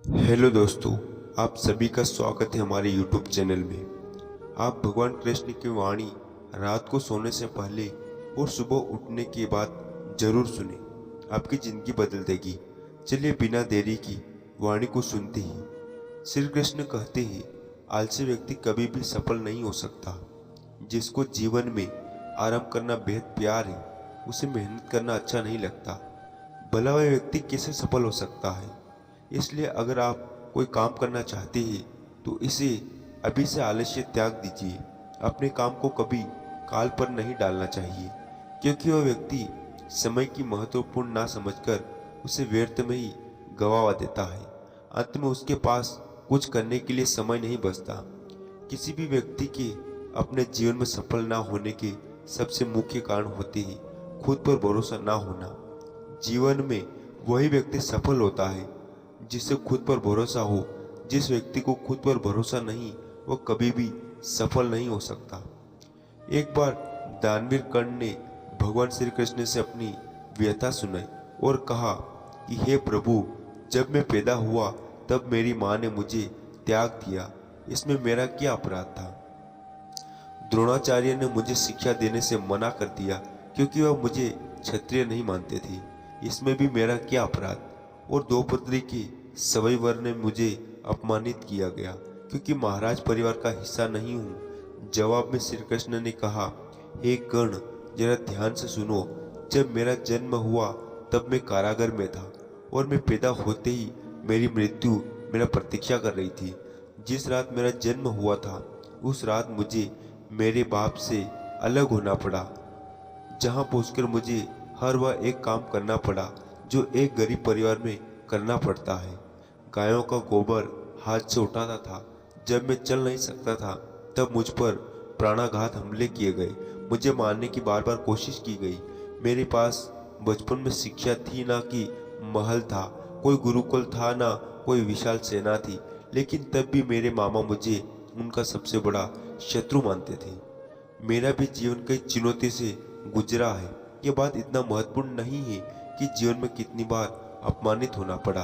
Hello दोस्तों, आप सभी का स्वागत है हमारे यूट्यूब चैनल में। आप भगवान कृष्ण की वाणी रात को सोने से पहले और सुबह उठने के बाद जरूर सुने, आपकी जिंदगी बदल देगी। चलिए बिना देरी की वाणी को सुनते ही। श्री कृष्ण कहते हैं, आलसी व्यक्ति कभी भी सफल नहीं हो सकता। जिसको जीवन में आराम करना बेहद प्यार है, उसे मेहनत करना अच्छा नहीं लगता। भला वह व्यक्ति कैसे सफल हो सकता है? इसलिए अगर आप कोई काम करना चाहते हैं तो इसे अभी से आलस्य त्याग दीजिए। अपने काम को कभी काल पर नहीं डालना चाहिए, क्योंकि वह व्यक्ति समय की महत्वपूर्ण ना समझकर उसे व्यर्थ में ही गंवा देता है। अंत में उसके पास कुछ करने के लिए समय नहीं बचता। किसी भी व्यक्ति के अपने जीवन में सफल ना होने के सबसे मुख्य कारण होते हैं खुद पर भरोसा ना होना। जीवन में वही व्यक्ति सफल होता है जिसे खुद पर भरोसा हो। जिस व्यक्ति को खुद पर भरोसा नहीं, वह कभी भी सफल नहीं हो सकता। एक बार दानवीर कर्ण ने भगवान श्री कृष्ण से अपनी व्यथा सुनाई और कहा कि हे प्रभु, जब मैं पैदा हुआ तब मेरी माँ ने मुझे त्याग दिया, इसमें मेरा क्या अपराध था? द्रोणाचार्य ने मुझे शिक्षा देने से मना कर दिया क्योंकि वह मुझे क्षत्रिय नहीं मानते थे, इसमें भी मेरा क्या अपराध? और द्रौपदी के सवई वर ने मुझे अपमानित किया गया क्योंकि महाराज परिवार का हिस्सा नहीं हूँ। जवाब में श्री कृष्ण ने कहा, हे कर्ण, जरा ध्यान से सुनो। जब मेरा जन्म हुआ तब मैं कारागार में था और मैं पैदा होते ही मेरी मृत्यु मेरा प्रतीक्षा कर रही थी। जिस रात मेरा जन्म हुआ था उस रात मुझे मेरे बाप से अलग होना पड़ा, जहाँ पहुंचकर मुझे हर वह एक काम करना पड़ा जो एक गरीब परिवार में करना पड़ता है। गायों का गोबर हाथ से उठाता था। जब मैं चल नहीं सकता था तब मुझ पर प्राणाघात हमले किए गए। मुझे मारने की बार बार कोशिश की गई। मेरे पास बचपन में शिक्षा थी ना कि महल था, कोई गुरुकुल था ना कोई विशाल सेना थी, लेकिन तब भी मेरे मामा मुझे उनका सबसे बड़ा शत्रु मानते थे। मेरा भी जीवन कई चुनौती से गुजरा है। ये बात इतना महत्वपूर्ण नहीं है कि जीवन में कितनी बार अपमानित होना पड़ा,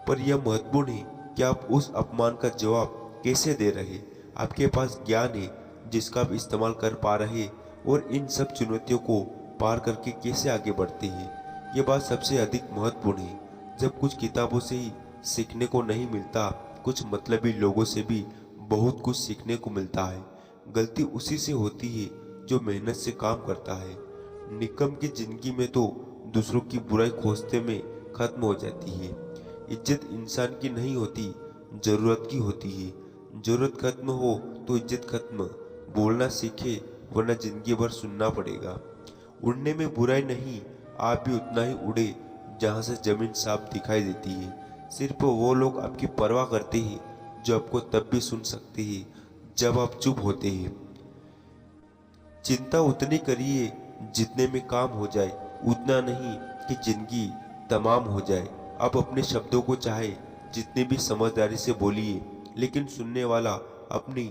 पर यह महत्वपूर्ण है कि आप उस अपमान का जवाब कैसे दे रहे। आपके पास ज्ञान है जिसका आप इस्तेमाल कर पा रहे और इन सब चुनौतियों को पार करके कैसे आगे बढ़ते हैं, ये बात सबसे अधिक महत्वपूर्ण है। जब कुछ किताबों से ही सीखने को नहीं मिलता, कुछ मतलबी लोगों से भी बहुत कुछ सीखने को मिलता है। गलती उसी से होती है जो मेहनत से काम करता है। निकम की जिंदगी में तो दूसरों की बुराई खोजते में खत्म हो जाती है। इज्जत इंसान की नहीं होती, जरूरत की होती है। जरूरत खत्म हो तो इज्जत खत्म। बोलना सीखे वरना जिंदगी भर सुनना पड़ेगा। उड़ने में बुराई नहीं, आप भी उतना ही उड़े जहां से जमीन साफ दिखाई देती है। सिर्फ वो लोग आपकी परवाह करते हैं जो आपको तब भी सुन सकते हैं जब आप चुप होते हैं। चिंता उतनी करिए जितने में काम हो जाए, उतना नहीं कि जिंदगी तमाम हो जाए। आप अपने शब्दों को चाहे जितनी भी समझदारी से बोलिए, लेकिन सुनने वाला अपनी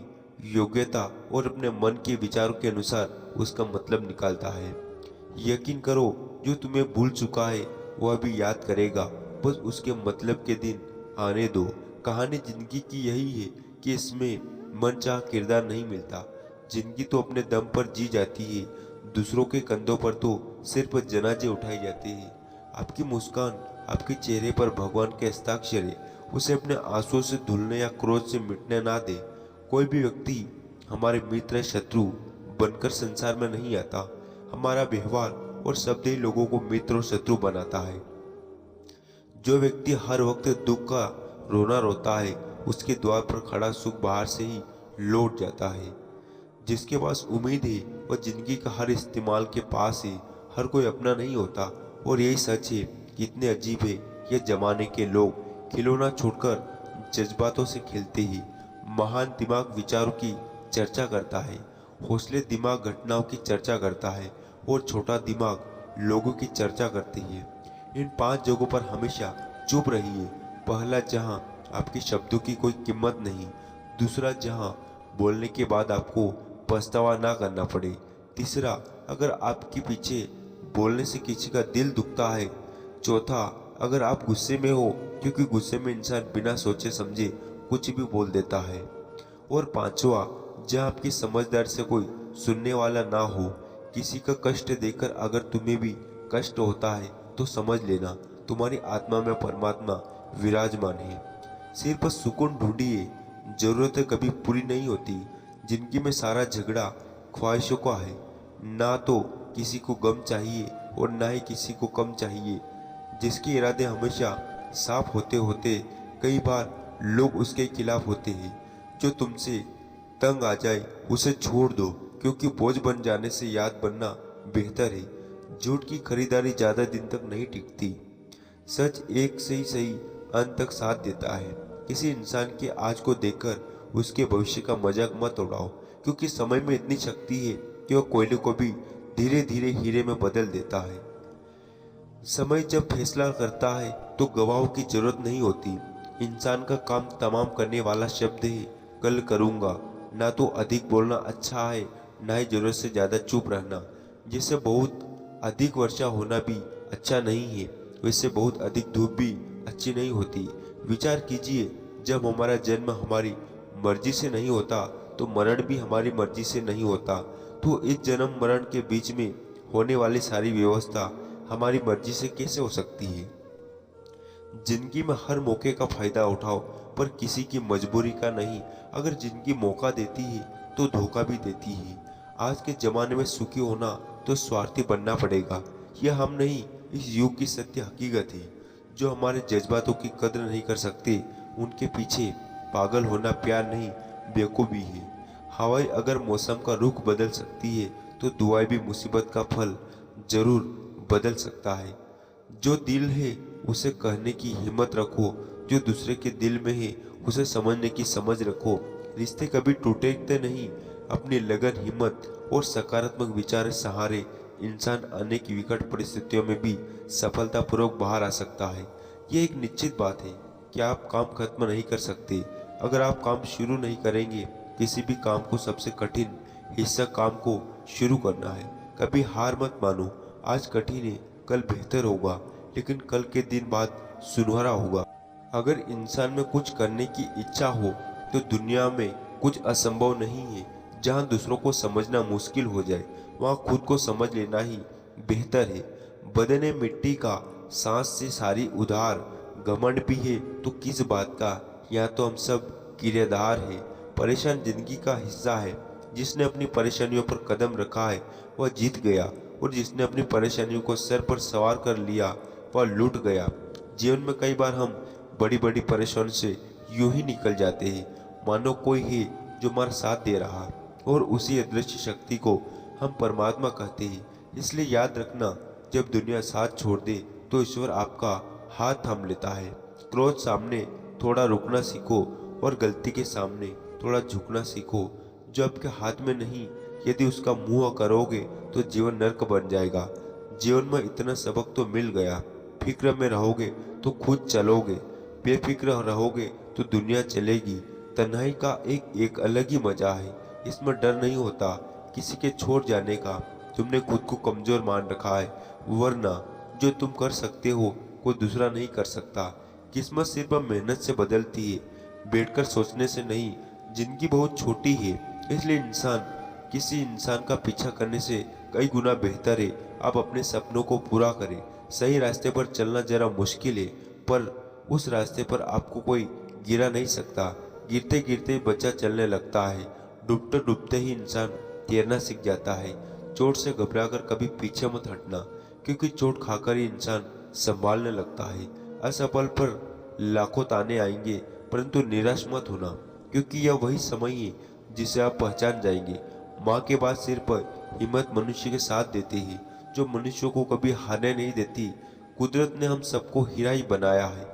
योग्यता और अपने मन के विचारों के अनुसार उसका मतलब निकालता है। यकीन करो, जो तुम्हें भूल चुका है वह भी याद करेगा, बस उसके मतलब के दिन आने दो। कहानी जिंदगी की यही है कि इसमें मनचाहा किरदार नहीं मिलता। जिंदगी तो अपने दम पर जी जाती है, दूसरों के कंधों पर तो सिर्फ जनाजे उठाए जाते हैं। आपकी मुस्कान आपके चेहरे पर भगवान के हस्ताक्षर है, उसे अपने आंसुओं से धुलने या क्रोध से मिटने ना दे। कोई भी व्यक्ति हमारे मित्र या शत्रु बनकर संसार में नहीं आता। हमारा व्यवहार और शब्द ही लोगों को मित्र और शत्रु बनाता है। जो व्यक्ति हर वक्त दुख का रोना रोता है, उसके द्वार पर खड़ा सुख बाहर से ही लौट जाता है। जिसके पास उम्मीद है वह जिंदगी का हर इस्तेमाल के पास है। हर कोई अपना नहीं होता, और यही सच है कि इतने अजीब है ये जमाने के लोग। खिलौना छोड़कर जज्बातों से खेलते ही। महान दिमाग विचारों की चर्चा करता है, हौसले दिमाग घटनाओं की चर्चा करता है, और छोटा दिमाग लोगों की चर्चा करती है। इन 5 जगहों पर हमेशा चुप रहिए। पहला, जहां आपके शब्दों की कोई कीमत नहीं। दूसरा, जहां बोलने के बाद आपको पछतावा ना करना पड़े। तीसरा, अगर आपके पीछे बोलने से किसी का दिल दुखता है। चौथा, अगर आप गुस्से में हो, क्योंकि गुस्से में इंसान बिना सोचे समझे कुछ भी बोल देता है। और पांचवा, जहाँ आपकी समझदारी से कोई सुनने वाला ना हो। किसी का कष्ट देखकर अगर तुम्हें भी कष्ट होता है तो समझ लेना तुम्हारी आत्मा में परमात्मा विराजमान है। सिर पर सुकून ढूंढिए, जरूरतें कभी पूरी नहीं होती। जिंदगी में सारा झगड़ा ख्वाहिशों का है। ना तो किसी को गम चाहिए और ना ही किसी को कम चाहिए। जिसके इरादे हमेशा साफ होते होते कई बार लोग उसके खिलाफ होते हैं। जो तुमसे तंग आ जाए उसे छोड़ दो, क्योंकि बोझ बन जाने से याद बनना बेहतर है। झूठ की खरीदारी ज्यादा दिन तक नहीं टिकती। सच एक से ही सही अंत तक साथ देता है। किसी इंसान के आज को देखकर उसके भविष्य का मजाक मत उड़ाओ, क्योंकि समय में इतनी शक्ति है कि वह कोयले को भी धीरे धीरे हीरे में बदल देता है। समय जब फैसला करता है तो गवाहों की जरूरत नहीं होती। इंसान का काम तमाम करने वाला शब्द है कल करूंगा। ना तो अधिक बोलना अच्छा है, ना ही जरूरत से ज्यादा चुप रहना। जिससे बहुत अधिक वर्षा होना भी अच्छा नहीं है, वैसे बहुत अधिक धूप भी अच्छी नहीं होती। विचार कीजिए, जब हमारा जन्म हमारी मर्जी से नहीं होता तो मरण भी हमारी मर्जी से नहीं होता। तो इस जन्म मरण के बीच में होने वाली सारी व्यवस्था हमारी मर्जी से कैसे हो सकती है। जिंदगी में हर मौके का फायदा उठाओ, पर किसी की मजबूरी का नहीं। अगर जिंदगी मौका देती है तो धोखा भी देती है। आज के जमाने में सुखी होना तो स्वार्थी बनना पड़ेगा। यह हम नहीं, इस युग की सत्य हकीकत है। जो हमारे जज्बातों की कदर नहीं कर सकते, उनके पीछे पागल होना प्यार नहीं बेवकूफ़ी है। हवाएं अगर मौसम का रुख बदल सकती है तो दुआएं भी मुसीबत का फल जरूर बदल सकता है। जो दिल है उसे कहने की हिम्मत रखो, जो दूसरे के दिल में है उसे समझने की समझ रखो। रिश्ते कभी टूटते नहीं। अपनी लगन, हिम्मत और सकारात्मक विचार सहारे इंसान अनेक विकट परिस्थितियों में भी सफलतापूर्वक बाहर आ सकता है। यह एक निश्चित बात है कि आप काम खत्म नहीं कर सकते अगर आप काम शुरू नहीं करेंगे। किसी भी काम को सबसे कठिन हिस्सा काम को शुरू करना है। कभी हार मत मानो। आज कठिन है, कल बेहतर होगा, लेकिन कल के दिन बाद सुनहरा होगा। अगर इंसान में कुछ करने की इच्छा हो तो दुनिया में कुछ असंभव नहीं है। जहाँ दूसरों को समझना मुश्किल हो जाए, वहाँ खुद को समझ लेना ही बेहतर है। बदने मिट्टी का, सांस से सारी उधार। घमंड भी है तो किस बात का, यहाँ तो हम सब किरदार है। परेशान जिंदगी का हिस्सा है। जिसने अपनी परेशानियों पर कदम रखा है वह जीत गया, और जिसने अपनी परेशानियों को सर पर सवार कर लिया वह लूट गया। जीवन में कई बार हम बड़ी बड़ी परेशानी से यूं ही निकल जाते हैं, मानो कोई है जो हमारा साथ दे रहा, और उसी अदृश्य शक्ति को हम परमात्मा कहते हैं। इसलिए याद रखना, जब दुनिया साथ छोड़ दे तो ईश्वर आपका हाथ थाम लेता है। क्रोध सामने थोड़ा रुकना सीखो, और गलती के सामने थोड़ा झुकना सीखो। जो आपके हाथ में नहीं, यदि उसका मुंह करोगे तो जीवन नर्क बन जाएगा। जीवन में इतना सबक तो मिल गया। फिक्र में रहोगे तो खुद चलोगे, बेफिक्र रहोगे तो दुनिया चलेगी। तन्हाई का एक अलग ही मजा है। इसमें डर नहीं होता किसी के छोड़ जाने का। तुमने खुद को कमजोर मान रखा है, वरना जो तुम कर सकते हो कोई दूसरा नहीं कर सकता। किस्मत सिर्फ मेहनत से बदलती है, बैठकर सोचने से नहीं। जिंदगी बहुत छोटी है, इसलिए किसी इंसान का पीछा करने से कई गुना बेहतर है आप अपने सपनों को पूरा करें। सही रास्ते पर चलना जरा मुश्किल है, पर उस रास्ते पर आपको कोई गिरा नहीं सकता। गिरते गिरते बच्चा चलने लगता है, डूबते डूबते ही इंसान तैरना सीख जाता है। चोट से घबराकर कभी पीछे मत हटना, क्योंकि चोट खाकर ही इंसान संभालने लगता है। असफल पर लाखों ताने आएंगे, परंतु निराश मत होना, क्योंकि यह वही समय है जिसे आप पहचान जाएंगे। माँ के बाद सिर पर हिम्मत मनुष्य के साथ देती है, जो मनुष्यों को कभी हारने नहीं देती। कुदरत ने हम सबको हीरा ही बनाया है,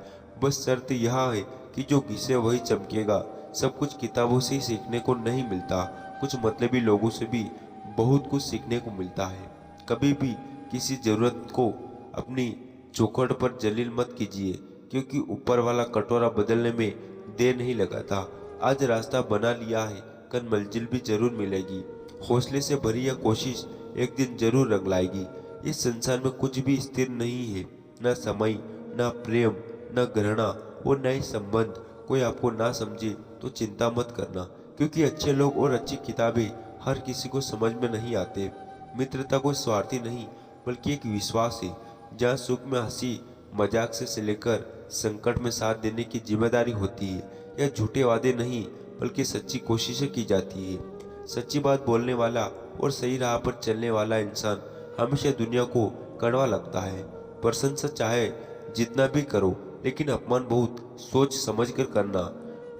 बस शर्त यह है कि जो घिसे वही चमकेगा। सब कुछ किताबों से ही सीखने को नहीं मिलता, कुछ मतलबी लोगों से भी बहुत कुछ सीखने को मिलता है। कभी भी किसी जरूरत को अपनी चौखट पर जलील मत कीजिए, क्योंकि ऊपर वाला कटोरा बदलने में देर नहीं लगाता। आज रास्ता बना लिया है, कल मंजिल भी जरूर मिलेगी। हौसले से भरी यह कोशिश एक दिन जरूर रंग लाएगी। इस संसार में कुछ भी स्थिर नहीं है, न समय, ना प्रेम, ना घृणा और ना ही संबंध। कोई आपको ना समझे तो चिंता मत करना, क्योंकि अच्छे लोग और अच्छी किताबें हर किसी को समझ में नहीं आते। मित्रता कोई स्वार्थी नहीं, बल्कि एक विश्वास है, जहाँ सुख में हंसी मजाक से लेकर संकट में साथ देने की जिम्मेदारी होती है। यह झूठे वादे नहीं, बल्कि सच्ची कोशिशें की जाती है। सच्ची बात बोलने वाला और सही राह पर चलने वाला इंसान हमेशा दुनिया को कड़वा लगता है। प्रशंसा चाहे जितना भी करो, लेकिन अपमान बहुत सोच समझ कर करना।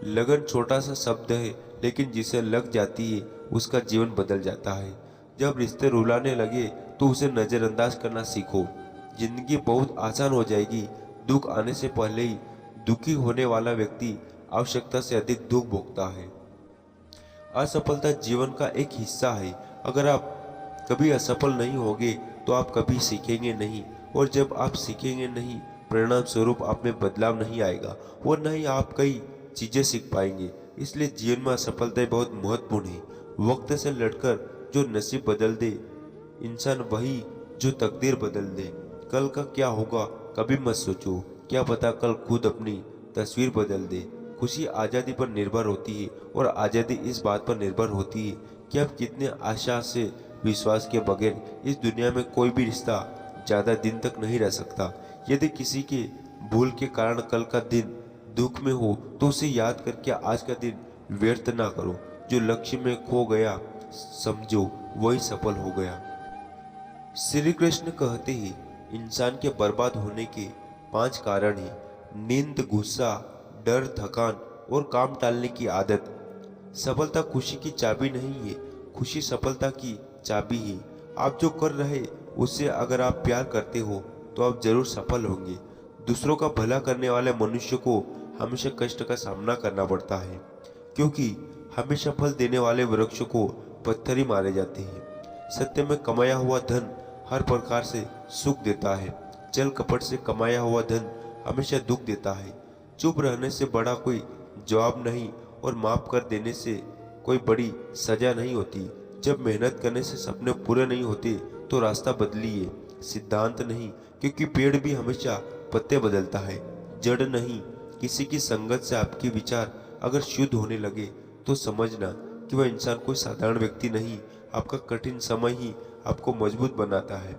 लगन छोटा सा शब्द है, लेकिन जिसे लग जाती है उसका जीवन बदल जाता है। जब रिश्ते रुलाने लगे तो उसे नजरअंदाज करना सीखो। जिंदगी बहुत आसान हो जाएगी। दुख आने से पहले ही दुखी होने वाला व्यक्ति आवश्यकता से अधिक दुख भोगता है। असफलता जीवन का एक हिस्सा है। अगर आप कभी असफल नहीं होगे तो आप कभी सीखेंगे नहीं, और जब आप सीखेंगे नहीं, परिणाम स्वरूप आप में बदलाव नहीं आएगा और न ही आप कई चीजें सीख पाएंगे। इसलिए जीवन में असफलताएं बहुत महत्वपूर्ण है। वक्त से लड़कर जो नसीब बदल दे इंसान वही जो तकदीर बदल दे। कल का क्या होगा कभी मत सोचो, क्या पता कल खुद अपनी तस्वीर बदल दे। खुशी आज़ादी पर निर्भर होती है, और आज़ादी इस बात पर निर्भर होती है कि आप कितने आशा से विश्वास के बगैर इस दुनिया में कोई भी रिश्ता ज़्यादा दिन तक नहीं रह सकता। यदि किसी के भूल के कारण कल का दिन दुख में हो तो उसे याद करके आज का दिन व्यर्थ ना करो। जो लक्ष्य में खो गया समझो वही सफल हो गया। श्री कृष्ण कहते हैं इंसान के बर्बाद होने के 5 कारण हैं: नींद, गुस्सा, डर, थकान और काम टालने की आदत। सफलता खुशी की चाबी नहीं है, खुशी सफलता की चाबी है। आप जो कर रहे उससे अगर आप प्यार करते हो तो आप जरूर सफल होंगे। दूसरों का भला करने वाले मनुष्य को हमेशा कष्ट का सामना करना पड़ता है, क्योंकि हमेशा फल देने वाले वृक्ष को पत्थर ही मारे जाते हैं। सत्य में कमाया हुआ धन हर प्रकार से सुख देता है। छल कपट से कमाया हुआ धन हमेशा दुख देता है। चुप रहने से बड़ा कोई जवाब नहीं, और माफ कर देने से कोई बड़ी सजा नहीं होती। जब मेहनत करने से सपने पूरे नहीं होते तो रास्ता बदलिए, सिद्धांत नहीं, क्योंकि पेड़ भी हमेशा पत्ते बदलता है, जड़ नहीं। किसी की संगत से आपके विचार अगर शुद्ध होने लगे तो समझना कि वह इंसान कोई साधारण व्यक्ति नहीं, आपका कठिन समय ही आपको मजबूत बनाता है।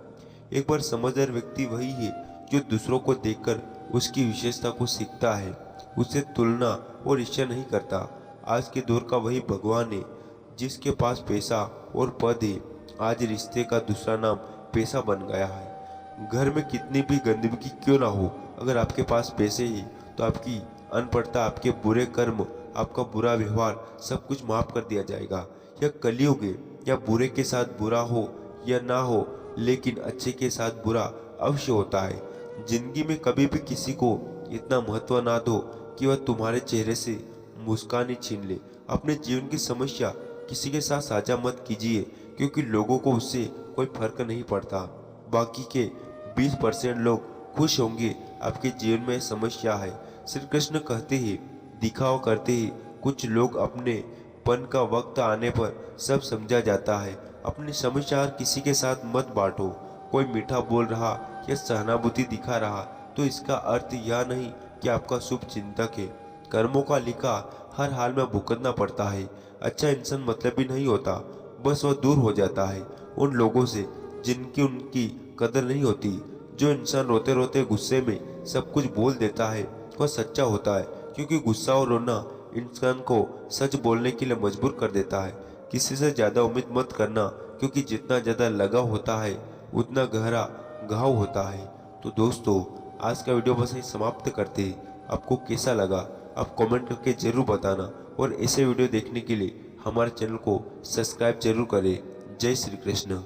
एक बार समझदार व्यक्ति वही है जो दूसरों को देखकर उसकी विशेषता को सीखता है, उससे तुलना और ईर्ष्या नहीं करता। आज के दौर का वही भगवान है जिसके पास पैसा और पद है। आज रिश्ते का दूसरा नाम पैसा बन गया है। घर में कितनी भी गंदगी क्यों ना हो, अगर आपके पास पैसे हैं तो आपकी अनपढ़ता, आपके बुरे कर्म, आपका बुरा व्यवहार सब कुछ माफ कर दिया जाएगा। यह कलयुग है, या बुरे के साथ बुरा हो या ना हो, लेकिन अच्छे के साथ बुरा अवश्य होता है। जिंदगी में कभी भी किसी को इतना महत्व ना दो कि वह तुम्हारे चेहरे से मुस्कान ही छीन ले। अपने जीवन की समस्या किसी के साथ साझा मत कीजिए, क्योंकि लोगों को उससे कोई फर्क नहीं पड़ता। बाकी के 20% लोग खुश होंगे। आपके जीवन में समस्या है। श्री कृष्ण कहते हैं दिखावा करते ही कुछ लोग अपने पन का वक्त आने पर सब समझा जाता है। अपनी समस्या हर किसी के साथ मत बांटो। कोई मीठा बोल रहा या सहानुभूति दिखा रहा तो इसका अर्थ यह नहीं कि आपका शुभ चिंतक है। कर्मों का लिखा हर हाल में भुगतना पड़ता है। अच्छा इंसान मतलबी नहीं होता, बस वह दूर हो जाता है उन लोगों से जिनकी उनकी कदर नहीं होती। जो इंसान रोते रोते गुस्से में सब कुछ बोल देता है वह सच्चा होता है, क्योंकि गुस्सा और रोना इंसान को सच बोलने के लिए मजबूर कर देता है। किसी से ज़्यादा उम्मीद मत करना, क्योंकि जितना ज़्यादा लगाव होता है उतना गहरा घाव होता है। तो दोस्तों, आज का वीडियो बस यही समाप्त करते हैं। आपको कैसा लगा आप कमेंट करके जरूर बताना, और ऐसे वीडियो देखने के लिए हमारे चैनल को सब्सक्राइब जरूर करें। जय श्री कृष्ण।